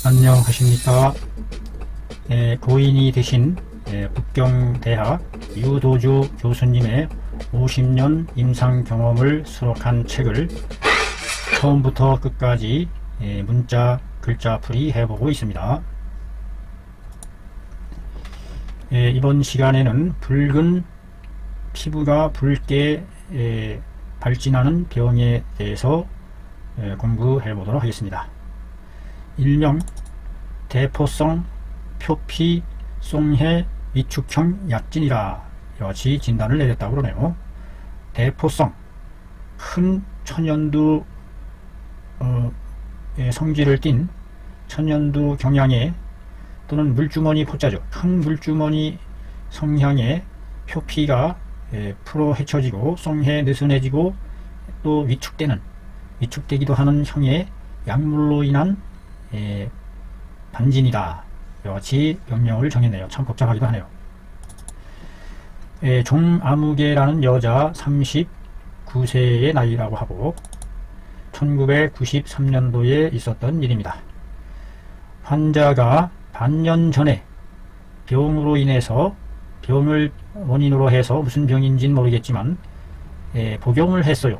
안녕하십니까. 고인이 되신 북경대학 유도주 교수님의 50년 임상 경험을 수록한 책을 처음부터 끝까지 문자 글자 풀이 해보고 있습니다. 이번 시간에는 붉은 피부가 붉게 발진하는 병에 대해서 공부해 보도록 하겠습니다. 일명 대포성 표피 송해 위축형 약진이라 이같이 진단을 내렸다고 그러네요. 대포성, 큰 천연두 성질을 띤 천연두 경향의 또는 물주머니 포자죠. 큰 물주머니 성향의 표피가 풀어 헤쳐지고 송해 느슨해지고 또 위축되기도 하는 형의 약물로 인한 반진이다. 이같이 병명을 정했네요. 참 복잡하기도 하네요. 종아무개라는 여자 39세의 나이라고 하고 1993년도에 있었던 일입니다. 환자가 반년 전에 병으로 인해서 병을 원인으로 해서 무슨 병인지는 모르겠지만 복용을 했어요.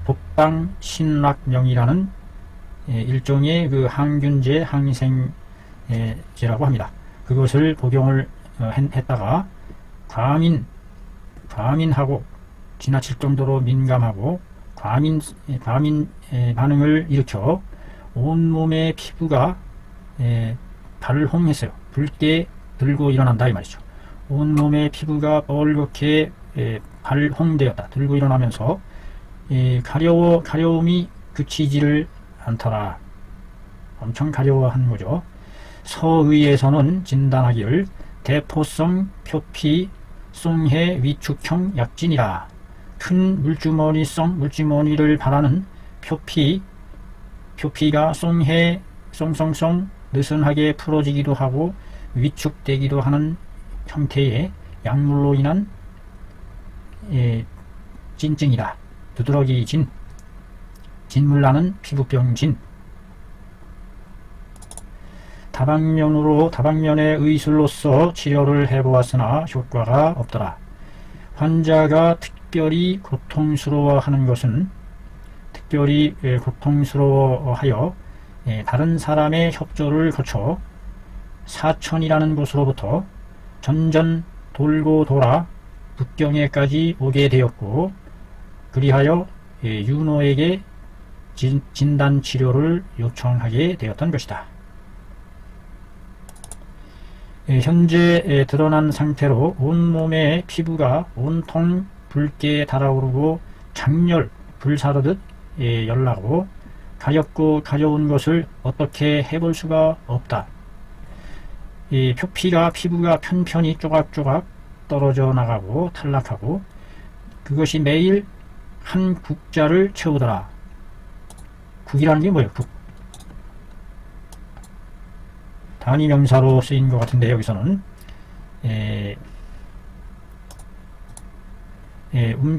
복방신락명이라는 일종의 그 항균제, 항생제라고 합니다. 그것을 복용을 했다가 과민하고 지나칠 정도로 민감하고 과민 반응을 일으켜 온몸의 피부가 발홍했어요. 붉게 들고 일어난다 이 말이죠. 온몸의 피부가 뻘겋게 발홍되었다. 들고 일어나면서 가려움이 그치지를 않더라. 엄청 가려워하는 거죠. 서의에서는 진단하기를 대포성 표피 송해 위축형 약진이라. 큰 물주머니를 바라는 표피가 송해 송송송 느슨하게 풀어지기도 하고 위축되기도 하는 형태의 약물로 인한 진증이다. 두드러기 진물나는 피부병 다방면의 의술로서 치료를 해보았으나 효과가 없더라. 환자가 특별히 고통스러워하여 다른 사람의 협조를 거쳐 사천이라는 곳으로부터 전전 돌고 돌아 북경에까지 오게 되었고, 그리하여 윤호에게 진단치료를 요청하게 되었던 것이다. 현재 드러난 상태로 온몸의 피부가 온통 붉게 달아오르고 장렬 불사르듯 열나고 가렵고 가려운 것을 어떻게 해볼 수가 없다. 피부가 편편히 조각조각 떨어져 나가고 탈락하고 그것이 매일 한 국자를 채우더라. 국이라는 게 뭐예요? 국. 단위 명사로 쓰인 것 같은데 여기서는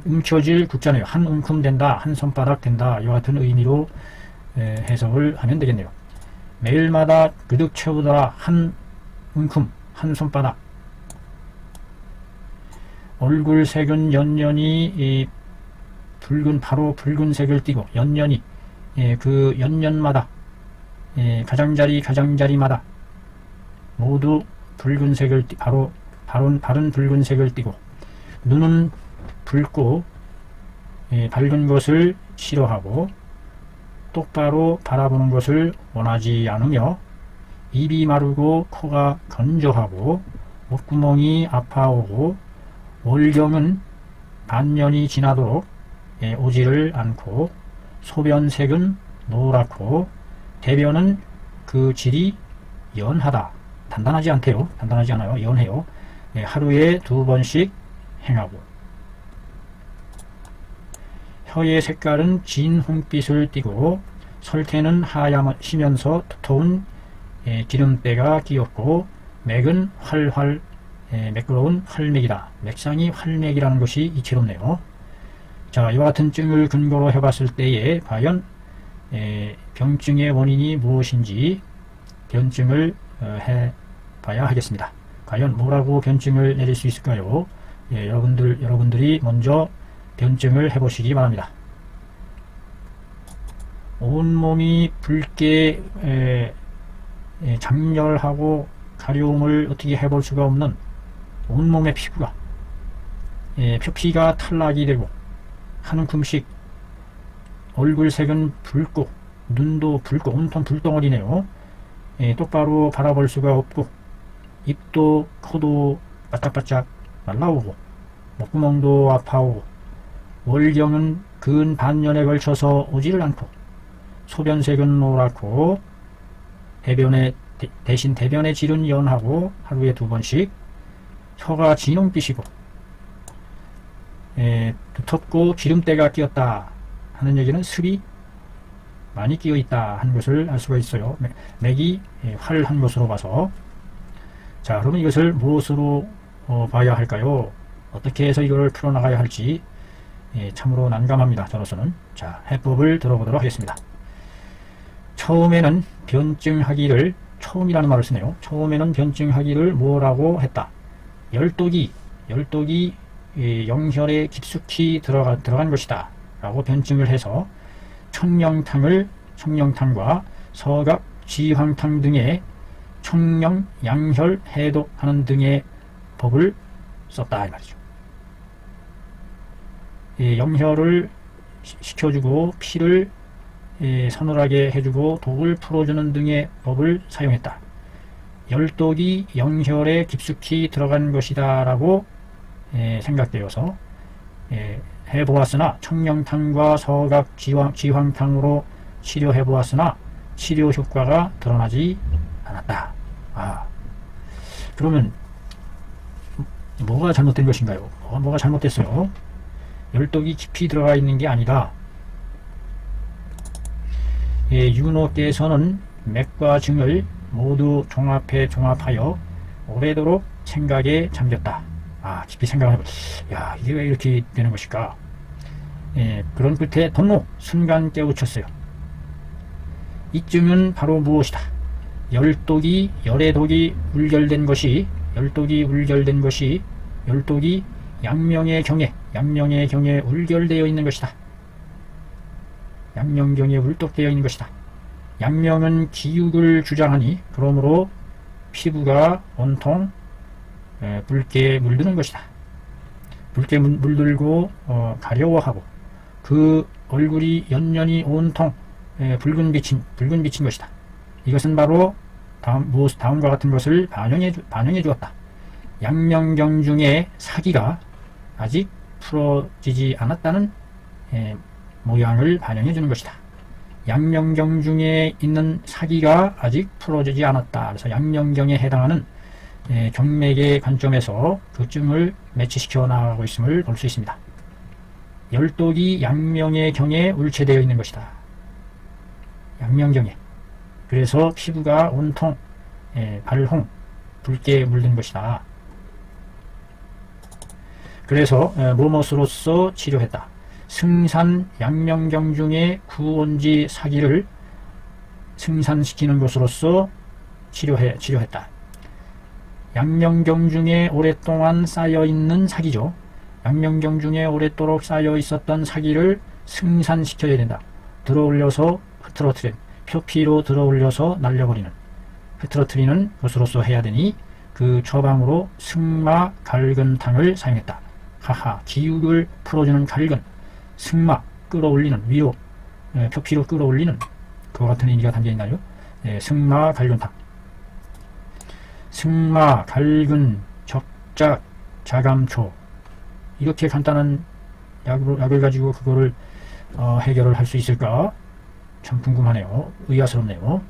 움켜질 국자네요. 한 움큼 된다, 한 손바닥 된다, 이와 같은 의미로 해석을 하면 되겠네요. 매일마다 그득 채우더라. 한 움큼, 한 손바닥. 얼굴색은 연년이 바로 붉은색을 띠고 연년이 그 연년마다 가장자리마다 모두 붉은색을 바른 붉은색을 띠고 눈은 붉고 밝은 것을 싫어하고 똑바로 바라보는 것을 원하지 않으며 입이 마르고 코가 건조하고 목구멍이 아파오고 월경은 반년이 지나도록 오지를 않고 소변색은 노랗고 대변은 그 질이 연하다. 단단하지 않아요. 연해요. 하루에 2번씩 행하고 혀의 색깔은 진 홍빛을 띠고 설태는 하얗시면서 두터운 기름때가 끼었고 맥은 활활 매끄러운 활맥이다. 맥상이 활맥이라는 것이 이채롭네요. 자, 이와 같은 증을 근거로 해봤을 때에 과연 병증의 원인이 무엇인지 변증을 해봐야 하겠습니다. 과연 뭐라고 변증을 내릴 수 있을까요? 예, 여러분들이 먼저 변증을 해보시기 바랍니다. 온몸이 붉게 장렬하고 가려움을 어떻게 해볼 수가 없는 온몸의 피부가 표피가 탈락이 되고 한 움큼씩 얼굴색은 붉고 눈도 붉고 온통 불덩어리네요. 똑바로 바라볼 수가 없고 입도 코도 바짝바짝 날라오고 목구멍도 아파오고 월경은 근 반년에 걸쳐서 오지를 않고 소변색은 노랗고 대신 대변의 질은 연하고 하루에 2번씩 혀가 진홍빛이고 두텁고 기름때가 끼었다 하는 얘기는 습이 많이 끼어 있다 하는 것을 알 수가 있어요. 맥이 활한 것으로 봐서. 자, 그러면 이것을 무엇으로 봐야 할까요? 어떻게 해서 이걸 풀어나가야 할지 참으로 난감합니다. 저로서는. 자, 해법을 들어보도록 하겠습니다. 처음에는 변증하기를, 처음이라는 말을 쓰네요. 처음에는 변증하기를 뭐라고 했다? 열독이 영혈에 깊숙이 들어간 것이다 라고 변증을 해서 청령탕과 서각 지황탕 등의 청령 양혈 해독하는 등의 법을 썼다 이 말이죠. 영혈을 식혀주고 피를 서늘하게 해주고 독을 풀어주는 등의 법을 사용했다. 열독이 영혈에 깊숙이 들어간 것이다 라고 생각되어서 해보았으나 청령탕과 서각 지황탕으로 치료해보았으나 치료 효과가 드러나지 않았다. 그러면 뭐가 잘못된 것인가요? 뭐가 잘못됐어요? 열독이 깊이 들어가 있는 게 아니다. 윤호께서는 맥과 증을 모두 종합하여 오래도록 생각에 잠겼다. 깊이 생각을 해보. 이게 왜 이렇게 되는 것일까? 그런 끝에 덧노 순간 깨우쳤어요. 이쯤은 바로 무엇이다? 열독이 울결된 것이 열독이 양명의 경에 울결되어 있는 것이다. 양명경에 울독되어 있는 것이다. 양명은 기육을 주장하니 그러므로 피부가 온통 붉게 물드는 것이다. 붉게 물들고 가려워하고 그 얼굴이 연년이 온통 붉은 빛인 것이다. 이것은 바로 다음과 같은 것을 반영해 주었다. 양명경 중에 사기가 아직 풀어지지 않았다는 모양을 반영해 주는 것이다. 양명경 중에 있는 사기가 아직 풀어지지 않았다. 그래서 양명경에 해당하는 경맥의 관점에서 그 증을 매치시켜 나가고 있음을 볼 수 있습니다. 열독이 양명의 경에 울체되어 있는 것이다. 양명경에. 그래서 피부가 온통 발홍, 붉게 물든 것이다. 그래서 무엇으로서 치료했다. 승산 양명경 중에 구원지 사기를 승산시키는 것으로서 치료했다. 양명경 중에 오랫동안 쌓여있는 사기죠. 양명경 중에 오랫도록 쌓여있었던 사기를 승산시켜야 된다. 들어올려서 흐트러뜨린, 표피로 들어올려서 날려버리는, 흐트러뜨리는 것으로서 해야 되니 그 처방으로 승마 갈근탕을 사용했다. 기육을 풀어주는 갈근, 승마 끌어올리는, 위로 표피로 끌어올리는 그와 같은 의미가 담겨있나요? 승마 갈근탕. 승마, 갈근, 적작, 자감초 이렇게 간단한 약을 가지고 그거를 해결을 할 수 있을까? 참 궁금하네요. 의아스럽네요.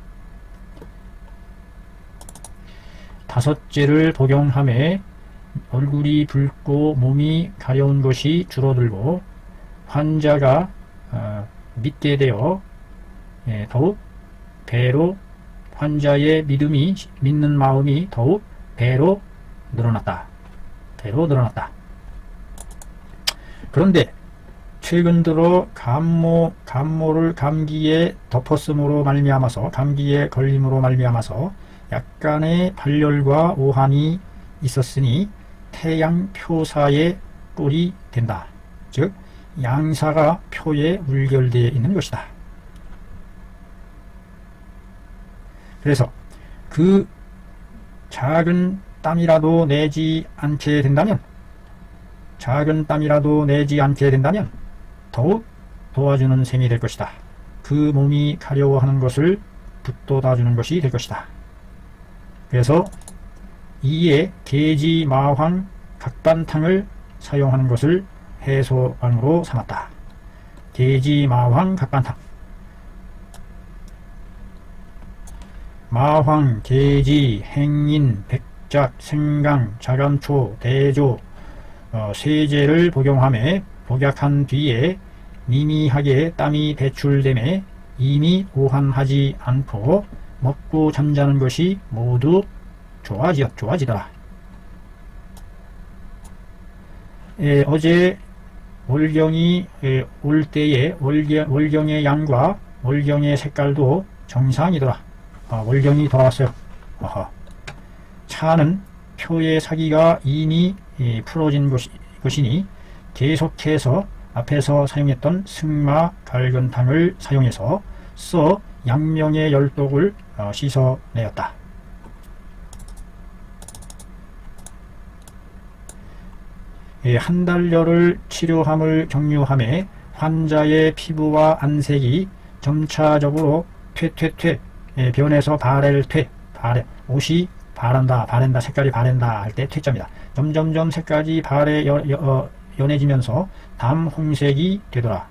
5제를 복용함에 얼굴이 붉고 몸이 가려운 것이 줄어들고 환자가 믿게 되어 더욱 배로 환자의 믿는 마음이 더욱 배로 늘어났다. 그런데 최근 들어 감모를 감기에 덮었음으로 말미암아서 감기에 걸림으로 말미암아서 약간의 발열과 오한이 있었으니 태양 표사의 꼴이 된다. 즉 양사가 표에 물결되어 있는 것이다. 그래서 그 작은 땀이라도 내지 않게 된다면 더욱 도와주는 셈이 될 것이다. 그 몸이 가려워하는 것을 북돋아주는 것이 될 것이다. 그래서 이에 계지 마황 각반탕을 사용하는 것을 해소안으로 삼았다. 계지 마황 각반탕. 마황, 계지, 행인, 백작, 생강, 자감초, 대조, 세제를 복약한 뒤에 미미하게 땀이 배출됨에 이미 오한하지 않고 먹고 잠자는 것이 모두 좋아지더라. 어제 월경이 올 때에 월경의 양과 월경의 색깔도 정상이더라. 월경이 돌아왔어요. 차는 표의 사기가 이미 풀어진 것이니 계속해서 앞에서 사용했던 승마 갈근탕을 사용해서 양명의 열독을 씻어내었다. 한달열을 치료함을 격려함에 환자의 피부와 안색이 점차적으로 변해서 옷이 바랜다, 색깔이 바랜다 할 때 퇴자입니다. 점점점 색깔이 연해지면서 담홍색이 되더라.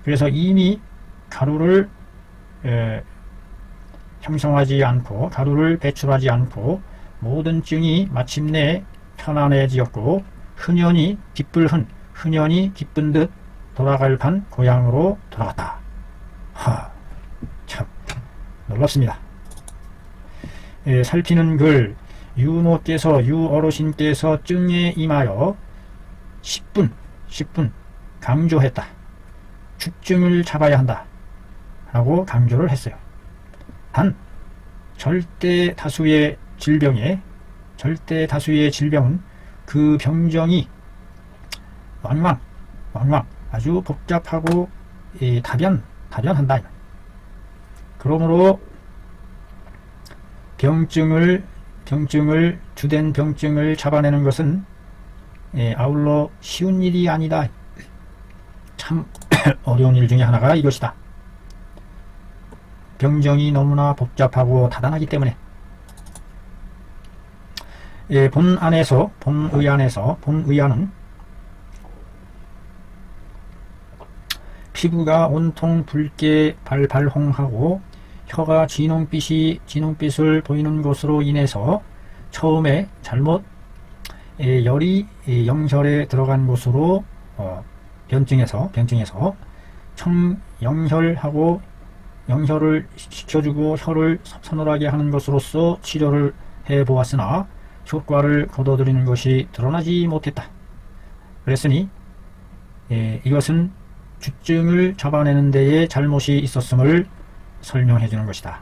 그래서 이미 가루를 형성하지 않고 가루를 배출하지 않고 모든 증이 마침내 편안해지었고 흔연히 기쁜 듯 돌아갈 판 고향으로 돌아갔다. 참 놀랍습니다. 살피는 글 유 어르신께서 증에 임하여 10분 강조했다. 주증을 잡아야 한다 라고 강조를 했어요. 단 절대 다수의 질병은 그 병정이 왕왕 아주 복잡하고 다변한다. 그러므로 주된 병증을 잡아내는 것은 아울러 쉬운 일이 아니다. 참 어려운 일 중에 하나가 이것이다. 병정이 너무나 복잡하고 다단하기 때문에 본의안은 피부가 온통 붉게 발홍하고 혀가 진홍빛을 보이는 것으로 인해서 처음에 잘못 열이 영혈에 들어간 것으로 변증해서 청영혈하고 영혈을 식혀주고 혀를 서늘하게 하는 것으로서 치료를 해보았으나 효과를 거둬들이는 것이 드러나지 못했다. 그랬으니 이것은 주증을 잡아내는 데에 잘못이 있었음을 설명해 주는 것이다.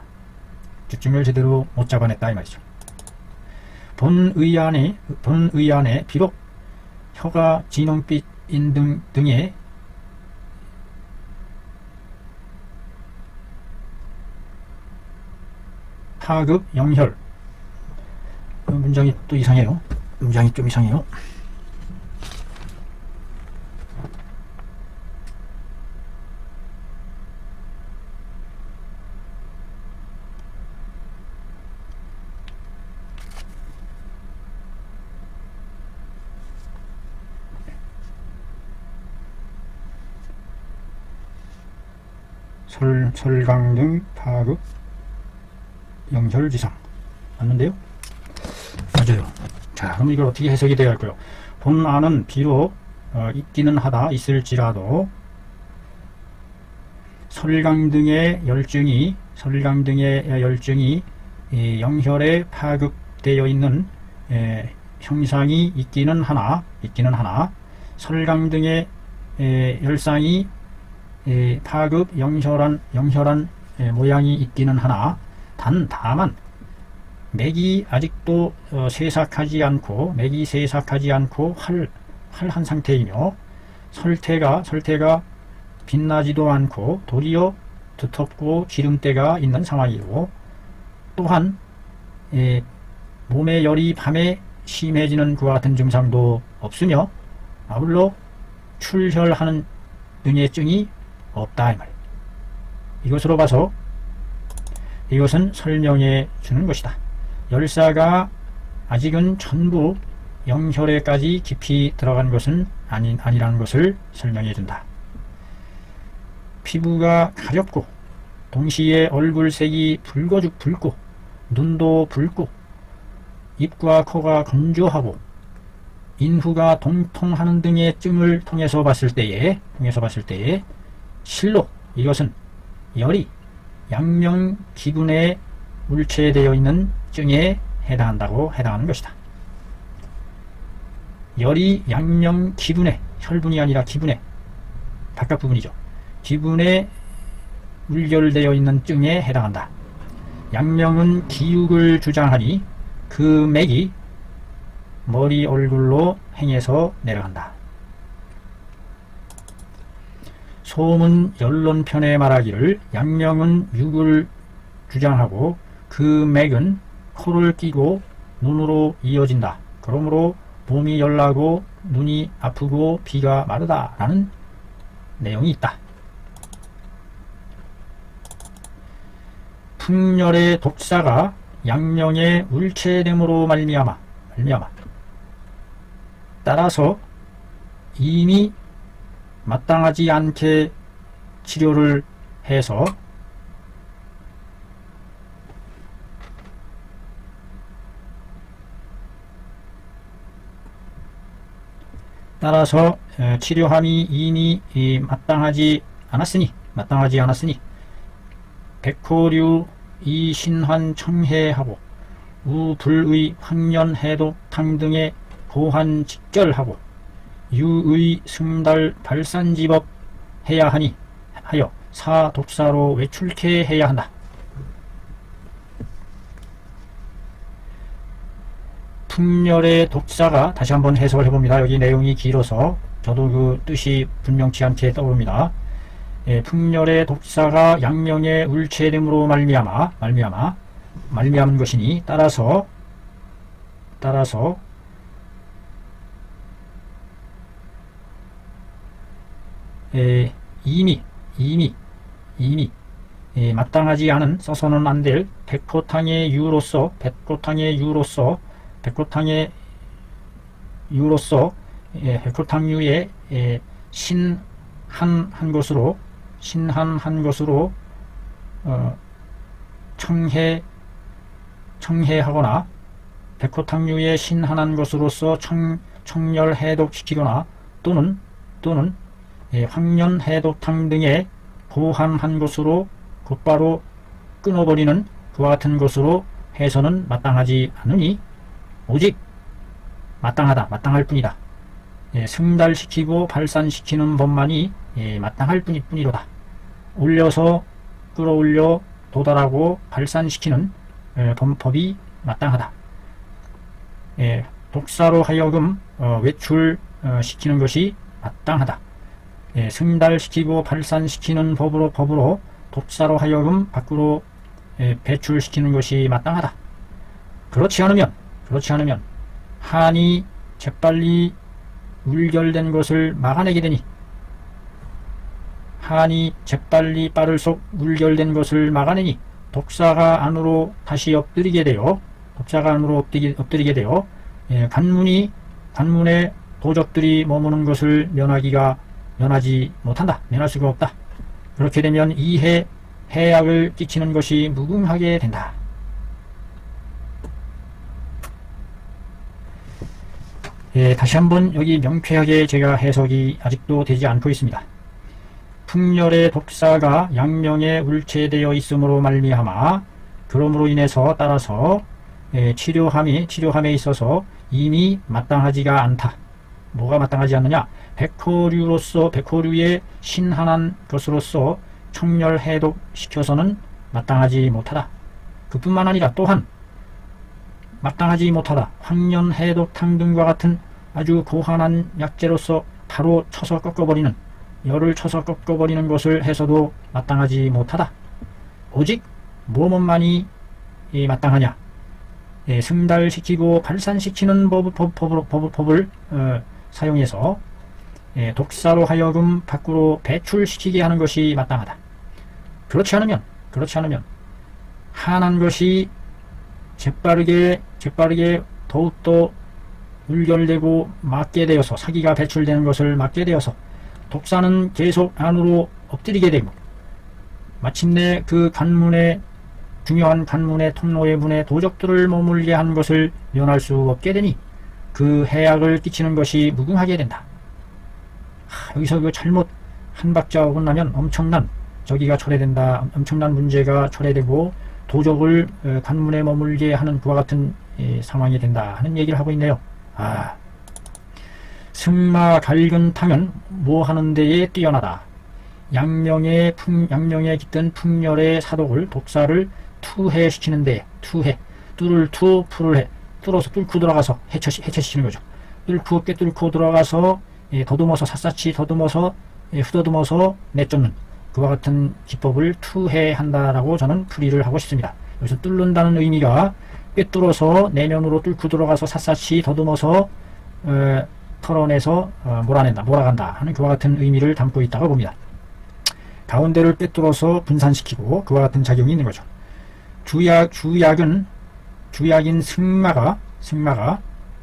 주증을 제대로 못 잡아냈다 이 말이죠. 본의안에 비록 혀가 진홍빛인 등의 하급 영혈, 문장이 또 이상해요. 문장이 좀 이상해요. 설강 등 파급 영혈지상 맞는데요? 맞아요. 자, 그럼 이걸 어떻게 해석이 되어야 할까요? 본안은 비록 있기는 하다 있을지라도 설강 등의 열증이 영혈에 파급되어 있는 형상이 있기는 하나 설강 등의 열상이 파급 영혈한 모양이 있기는 하나 다만 맥이 아직도 세삭하지 않고 활한 상태이며 설태가 빛나지도 않고 도리어 두텁고 기름때가 있는 상황이고, 또한 몸의 열이 밤에 심해지는 그와 같은 증상도 없으며 아울러 출혈하는 등의 증이 없다 이 말이에요. 이것으로 봐서 이것은 설명해 주는 것이다. 열사가 아직은 전부 영혈에까지 깊이 들어간 것은 아니라는 것을 설명해 준다. 피부가 가렵고 동시에 얼굴색이 붉고 눈도 붉고 입과 코가 건조하고 인후가 동통하는 등의 증을 통해서 봤을 때에 실로 이것은 열이 양명기분에 물체되어 있는 증에 해당하는 것이다. 열이 양명기분에, 혈분이 아니라 기분에, 바깥 부분이죠. 기분에 물결되어 있는 증에 해당한다. 양명은 기육을 주장하니 그 맥이 머리 얼굴로 행해서 내려간다. 소문 연론편에 말하기를 양명은 육을 주장하고 그 맥은 코를 끼고 눈으로 이어진다. 그러므로 몸이 열나고 눈이 아프고 비가 마르다 라는 내용이 있다. 풍열의 독사가 양명의 울체됨으로 말미암아 따라서 이미 마땅하지 않게 치료를 해서 치료함이 이미 마땅하지 않았으니 백호류 이신환 청해하고 우불의 황련해독탕 등의 고한 직결하고 유의 승달 발산지법 해야 하여 사독사로 외출케 해야 한다. 풍열의 독사가, 다시 한번 해석을 해봅니다. 여기 내용이 길어서 저도 그 뜻이 분명치 않게 떠오릅니다. 풍열의 독사가 양명의 울체됨으로 말미암은 것이니 따라서 이미 마땅하지 않은, 써서는 안 될 백호탕의 유로서 백호탕유의 신한한 것으로 청해하거나 백호탕유의 신한한 것으로서 청열해독시키거나 또는 황련해독탕 등의 고한한 것으로 곧바로 끊어버리는 그와 같은 것으로 해서는 마땅하지 않으니 오직 마땅할 뿐이다. 승달시키고 발산시키는 법만이 마땅할 뿐이로다. 올려서 끌어올려 도달하고 발산시키는 법이 마땅하다. 독사로 하여금 외출시키는 것이 마땅하다. 승달시키고 발산시키는 법으로 독사로 하여금 밖으로 배출시키는 것이 마땅하다. 그렇지 않으면 한이 재빨리 물결된 것을 막아내게 되니, 한이 재빨리 빠를속 물결된 것을 막아내니 독사가 안으로 다시 엎드리게 되어 관문에 도적들이 머무는 것을 면하지 못한다. 면할 수가 없다. 그렇게 되면 이해 해악을 끼치는 것이 무궁하게 된다. 다시 한번 여기 명쾌하게 제가 해석이 아직도 되지 않고 있습니다. 풍열의 독사가 양명에 울체되어 있음으로 말미암아 그러므로 인해서 따라서 치료함에 있어서 이미 마땅하지가 않다. 뭐가 마땅하지 않느냐? 백호류의 신한한 것으로서 청렬해독시켜서는 마땅하지 못하다. 그뿐만 아니라 또한 마땅하지 못하다. 황련해독탕 등과 같은 아주 고한한 약재로서 바로 쳐서 꺾어버리는, 열을 쳐서 꺾어버리는 것을 해서도 마땅하지 못하다. 오직 뭐뭐만이 마땅하냐? 승달시키고 발산시키는 법을 사용해서 독사로 하여금 밖으로 배출시키게 하는 것이 마땅하다. 그렇지 않으면 한한 것이 재빠르게 더욱더 울결되고 막게 되어서 사기가 배출되는 것을 막게 되어서 독사는 계속 안으로 엎드리게 되고 마침내 그 중요한 관문의 통로의 문에 도적들을 머물게 하는 것을 면할 수 없게 되니 그 해악을 끼치는 것이 무궁하게 된다. 여기서 그 잘못 한 박자 어긋나면 엄청난 저기가 초래된다. 엄청난 문제가 초래되고 도적을 관문에 머물게 하는 그와 같은 상황이 된다 하는 얘기를 하고 있네요. 승마 갈근탕은 뭐 하는 데에 뛰어나다. 양명에 깃든 풍렬의 사독을 독사를 투해시키는데, 뚫을 투 풀을 해, 뚫고 들어가서 해체시키는 거죠. 뚫고 들어가서 더듬어서 샅샅이 더듬어서 후더듬어서 내쫓는 그와 같은 기법을 투해한다라고 저는 풀이를 하고 싶습니다. 여기서 뚫는다는 의미가 꿰뚫어서 내면으로 뚫고 들어가서 샅샅이 더듬어서 털어내서 몰아간다 하는 그와 같은 의미를 담고 있다고 봅니다. 가운데를 꿰뚫어서 분산시키고 그와 같은 작용이 있는 거죠. 주약인 승마가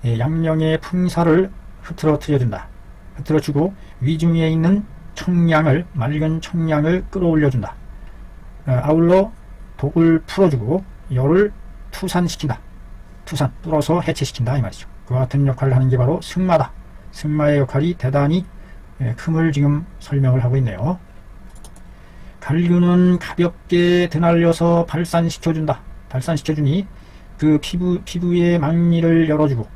양령의 풍사를 흐트러주고 위중에 있는 맑은 청량을 끌어올려준다. 아울러 독을 풀어주고 열을 투산시킨다. 뚫어서 해체시킨다 이 말이죠. 그와 같은 역할을 하는 게 바로 승마다. 승마의 역할이 대단히 큼을 지금 설명을 하고 있네요. 갈근은 가볍게 드날려서 발산시켜주니 그 피부의 막리를 열어주고,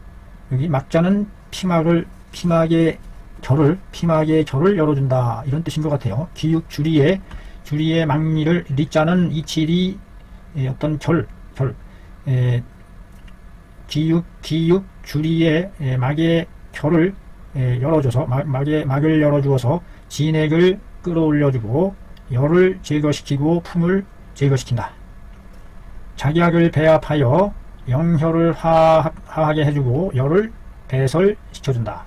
여기 막자는 피막의 결을 열어준다 이런 뜻인 것 같아요. 기육 주리의 막리를, 리자는 이칠이 어떤 기육 주리의 막의 결을 열어줘서 막을 열어주어서 진액을 끌어올려주고 열을 제거시키고 품을 제거시킨다. 작약을 배합하여 영혈을 화하게 해주고 열을 배설시켜준다.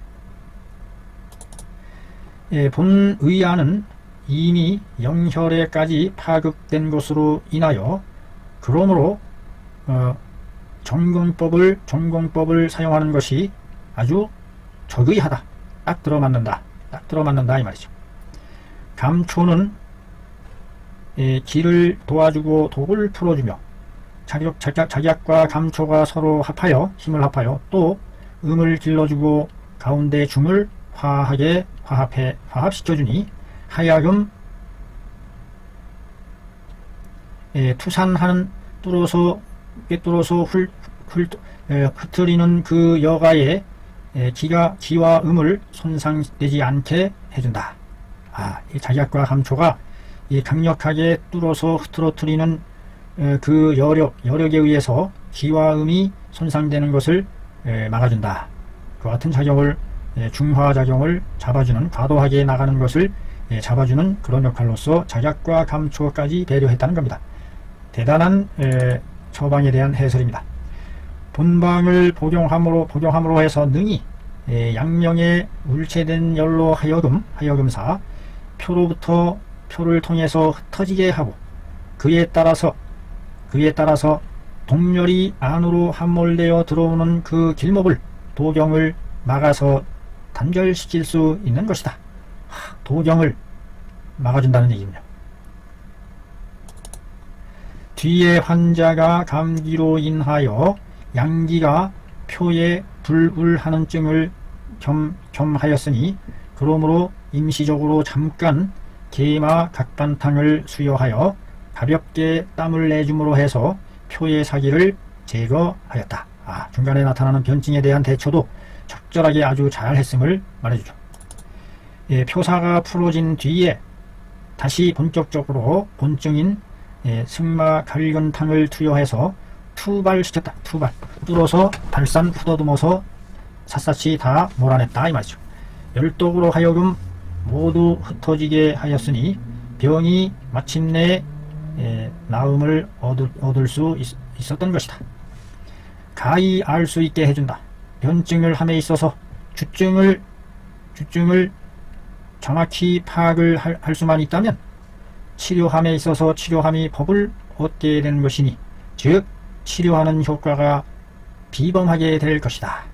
본 의안은 이미 영혈에까지 파극된 것으로 인하여 그러므로 전공법을 사용하는 것이 아주 적의하다. 딱 들어맞는다 이 말이죠. 감초는 기를 도와주고 독을 풀어주며 작약과 감초가 서로 힘을 합하여 또 음을 길러주고 가운데 중을 화합시켜주니 하여금 투산하는 꿰뚫어서 흩트리는 그 여가에 기와 음을 손상되지 않게 해준다. 이 작약과 감초가 이 강력하게 뚫어서 흐트러뜨리는 그 여력에 의해서 기와 음이 손상되는 것을 막아준다. 그 같은 작용을, 중화작용을 잡아주는, 과도하게 나가는 것을 잡아주는 그런 역할로서 작약과 감초까지 배려했다는 겁니다. 대단한 처방에 대한 해설입니다. 본방을 복용함으로 해서 능히 양명의 울체된 열로 하여금사 표를 통해서 흩어지게 하고 그에 따라서 동열이 안으로 함몰되어 들어오는 그 길목을 도경을 막아서 단절시킬 수 있는 것이다. 도경을 막아준다는 얘기입니다. 뒤에 환자가 감기로 인하여 양기가 표에 불울하는 증을 겸하였으니 그러므로 임시적으로 잠깐 계마 각반탕을 수여하여 가볍게 땀을 내줌으로 해서 표의 사기를 제거하였다. 중간에 나타나는 변증에 대한 대처도 적절하게 아주 잘 했음을 말해주죠. 표사가 풀어진 뒤에 다시 본격적으로 본증인 승마 갈견탕을 투여해서 투발시켰다. 투발. 뚫어서 발산 후더듬어서 샅샅이 다 몰아냈다 이 말이죠. 열독으로 하여금 모두 흩어지게 하였으니 병이 마침내 나음을 얻을 수 있었던 것이다. 가히 알 수 있게 해준다. 변증을 함에 있어서 주증을 정확히 파악을 할 수만 있다면 치료함에 있어서 치료함이 법을 얻게 되는 것이니 즉 치료하는 효과가 비범하게 될 것이다.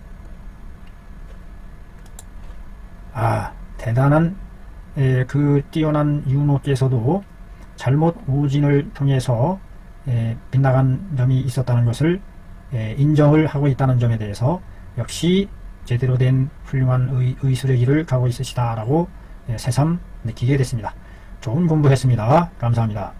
대단한 그 뛰어난 윤호께서도 잘못 오진을 통해서 빗나간 점이 있었다는 것을 인정을 하고 있다는 점에 대해서 역시 제대로 된 훌륭한 의술의 길을 가고 있으시다 라고 새삼 느끼게 됐습니다. 좋은 공부했습니다. 감사합니다.